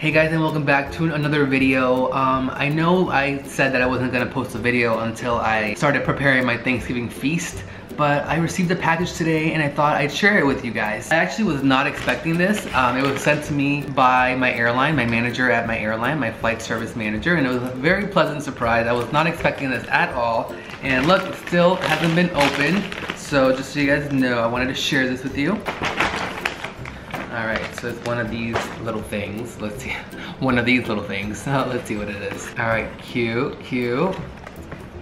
Hey guys, and welcome back to another video. I know I said that I wasn't gonna post a video until I started preparing my Thanksgiving feast, but I received a package today and I thought I'd share it with you guys. I actually was not expecting this. It was sent to me by my airline, my manager at my airline, my flight service manager, and it was a very pleasant surprise. I was not expecting this at all. And look, it still hasn't been opened. So just so you guys know, I wanted to share this with you. Alright, so it's one of these little things. Let's see. One of these little things. Let's see what it is. Alright, cute, cute.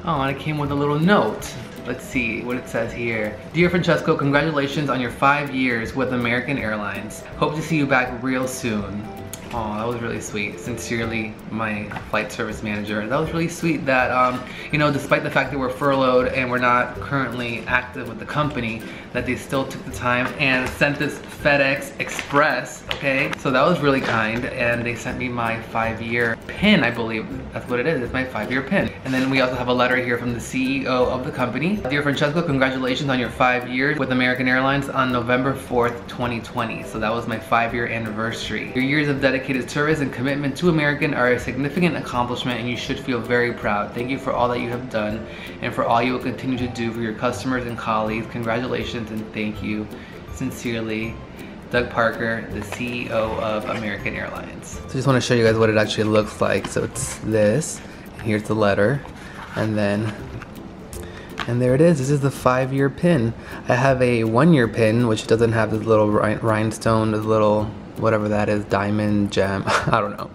Oh, and it came with a little note. Let's see what it says here. Dear Francesco, congratulations on your 5 years with American Airlines. Hope to see you back real soon. Oh, that was really sweet. Sincerely, my flight service manager. That was really sweet that, you know, despite the fact that we're furloughed and we're not currently active with the company, that they still took the time and sent this FedEx Express, okay? So that was really kind, and they sent me my 5-year pin, I believe. That's what it is, it's my 5-year pin. And then we also have a letter here from the CEO of the company. Dear Francesco, congratulations on your 5 years with American Airlines on November 4th, 2020. So that was my 5-year anniversary. Your years of dedicated service and commitment to American are a significant accomplishment, and you should feel very proud. Thank you for all that you have done and for all you will continue to do for your customers and colleagues. Congratulations and thank you. Sincerely, Doug Parker, the CEO of American Airlines. So I just want to show you guys what it actually looks like. So it's this, and here's the letter, and there it is. This is the 5-year pin. I have a 1-year pin, which doesn't have this little rhinestone, this little whatever that is, diamond, gem, I don't know.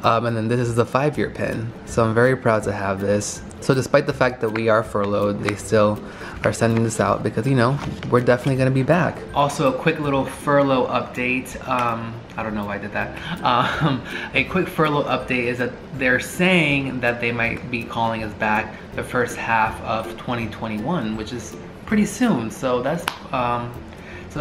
And then this is the 5-year pin. So I'm very proud to have this. So despite the fact that we are furloughed, they still are sending this out because, you know, we're definitely gonna be back. Also, a quick little furlough update. I don't know why I did that. A quick furlough update is that they're saying that they might be calling us back the first half of 2021, which is pretty soon. So that's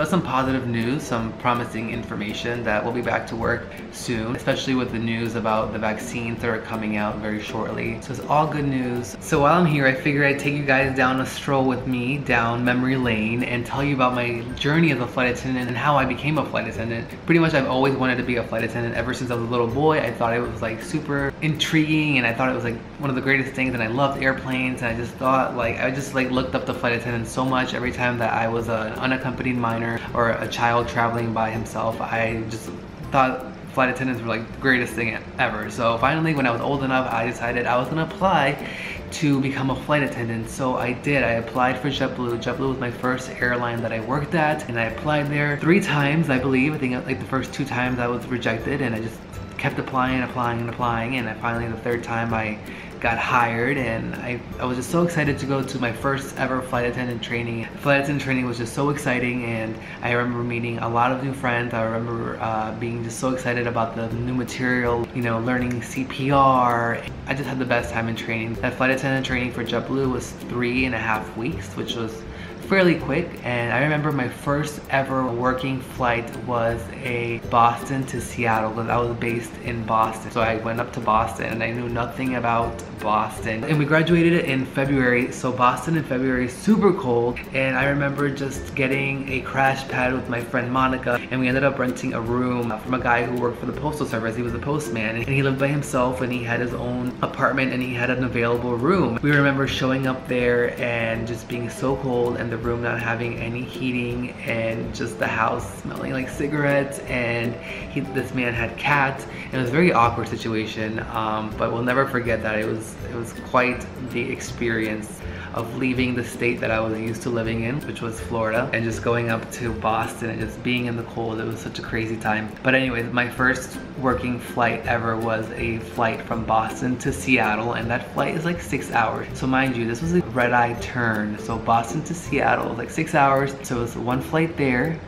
some positive news, some promising information that we'll be back to work soon, especially with the news about the vaccines that are coming out very shortly. So it's all good news. So while I'm here, I figured I'd take you guys down a stroll with me down memory lane and tell you about my journey as a flight attendant and how I became a flight attendant. Pretty much I've always wanted to be a flight attendant ever since I was a little boy. I thought it was like super intriguing and I thought it was like one of the greatest things, and I loved airplanes, and I just thought I just looked up to flight attendants so much every time that I was an unaccompanied minor or a child traveling by himself. I just thought flight attendants were like the greatest thing ever. So finally, when I was old enough, I decided I was gonna apply to become a flight attendant. So I did. I applied for JetBlue. JetBlue was my first airline that I worked at, and I applied there 3 times, I believe. I think like the first 2 times I was rejected, and I just kept applying, and finally the 3rd time I got hired, and I was just so excited to go to my first ever flight attendant training. Flight attendant training was just so exciting, and I remember meeting a lot of new friends. I remember being just so excited about the new material, you know, learning CPR. I just had the best time in training. That flight attendant training for JetBlue was 3.5 weeks, which was fairly quick, and I remember my first ever working flight was a Boston to Seattle, because I was based in Boston. So I went up to Boston and I knew nothing about Boston. And we graduated in February, so Boston in February is super cold, and I remember just getting a crash pad with my friend Monica, and we ended up renting a room from a guy who worked for the Postal Service. He was a postman, and he lived by himself, and he had his own apartment, and he had an available room. We remember showing up there and just being so cold, and the room not having any heating, and just the house smelling like cigarettes, and this man had cats. And it was a very awkward situation, but we'll never forget that. It was quite the experience of leaving the state that I was used to living in, which was Florida, and just going up to Boston and just being in the cold. It was such a crazy time. But anyways, my first working flight ever was a flight from Boston to Seattle, and that flight is like 6 hours. So mind you, this was a red-eye turn. So Boston to Seattle was like 6 hours. So it was one flight there,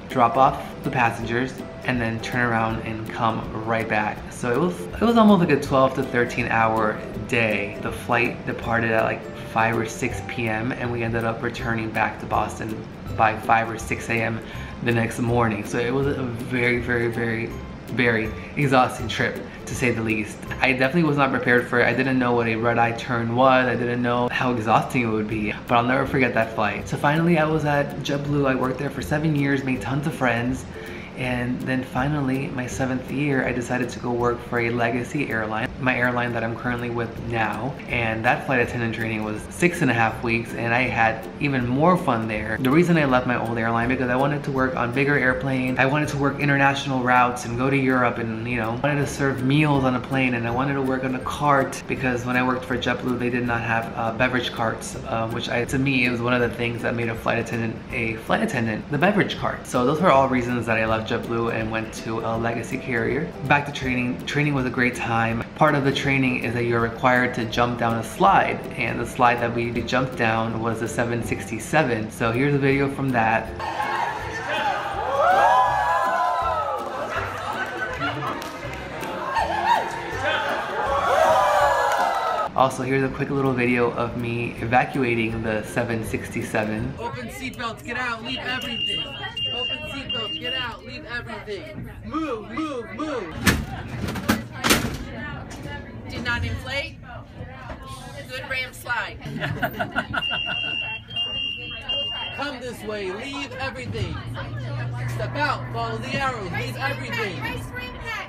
drop off the passengers, and then turn around and come right back. So it was almost like a 12 to 13 hour day. The flight departed at like 5 or 6 p.m. and we ended up returning back to Boston by 5 or 6 a.m. the next morning. So it was a very, very, very, very exhausting trip, to say the least. I definitely was not prepared for it. I didn't know what a red-eye turn was. I didn't know how exhausting it would be, but I'll never forget that flight. So finally I was at JetBlue. I worked there for 7 years, made tons of friends, And then finally, my 7th year, I decided to go work for a legacy airline, my airline that I'm currently with now. And that flight attendant training was 6.5 weeks, and I had even more fun there. The reason I left my old airline because I wanted to work on bigger airplanes. I wanted to work international routes and go to Europe, and you know, wanted to serve meals on a plane, and I wanted to work on a cart because when I worked for JetBlue, they did not have beverage carts, which to me, it was one of the things that made a flight attendant, the beverage cart. So those were all reasons that I left JetBlue and went to a legacy carrier. Back to training. Training was a great time. Part of the training is that you're required to jump down a slide, and the slide that we jumped down was the 767. So here's a video from that. Also, here's a quick little video of me evacuating the 767. Open seatbelts, get out, leave everything. Open seatbelts, get out, leave everything. Move, move, move. Did not inflate. Good ramp slide. Come this way, leave everything. Step out, follow the arrows, leave everything.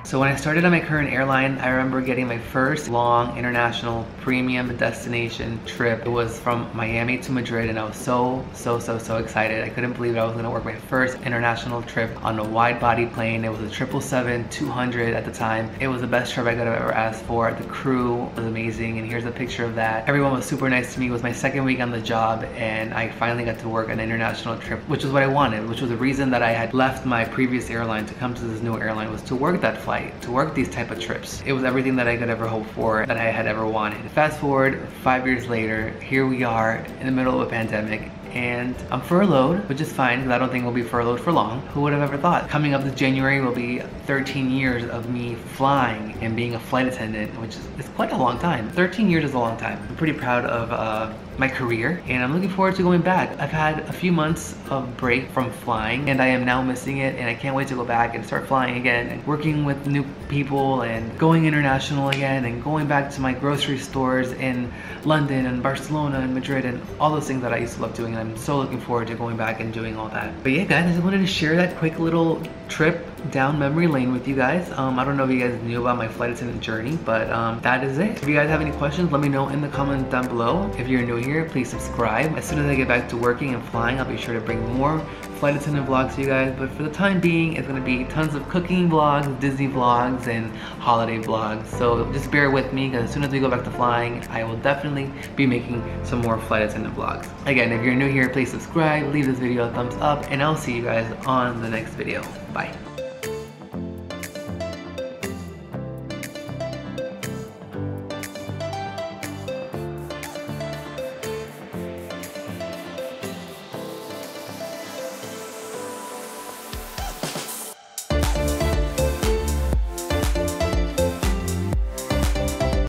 So when I started on my current airline, I remember getting my first long international premium destination trip. It was from Miami to Madrid, and I was so excited. I couldn't believe I was gonna work my first international trip on a wide body plane. It was a 777-200 at the time. It was the best trip I could have ever asked for. The crew was amazing, and here's a picture of that. Everyone was super nice to me. It was my 2nd week on the job, and I finally got to work an international trip, which is what I wanted, which was the reason that I had left my previous airline to come to this new airline, was to work that flight, to work these type of trips. It was everything that I could ever hope for, that I had ever wanted. Fast forward 5 years later, here we are in the middle of a pandemic, and I'm furloughed, which is fine because I don't think we'll be furloughed for long. Who would have ever thought? Coming up this January will be 13 years of me flying and being a flight attendant, which is quite a long time. 13 years is a long time. I'm pretty proud of my career, and I'm looking forward to going back. I've had a few months of break from flying, and I am now missing it, and I can't wait to go back and start flying again and working with new people and going international again and going back to my grocery stores in London and Barcelona and Madrid and all those things that I used to love doing. And I'm so looking forward to going back and doing all that. But yeah, guys, I just wanted to share that quick little trip down memory lane with you guys. I don't know if you guys knew about my flight attendant journey, but that is it. If you guys have any questions, let me know in the comments down below. If you're new here, please subscribe. As soon as I get back to working and flying, I'll be sure to bring more flight attendant vlogs to you guys, but for the time being, it's gonna be tons of cooking vlogs, Disney vlogs, and holiday vlogs. So just bear with me, because as soon as we go back to flying, I will definitely be making some more flight attendant vlogs. Again, if you're new here, please subscribe, leave this video a thumbs up, and I'll see you guys on the next video. Bye.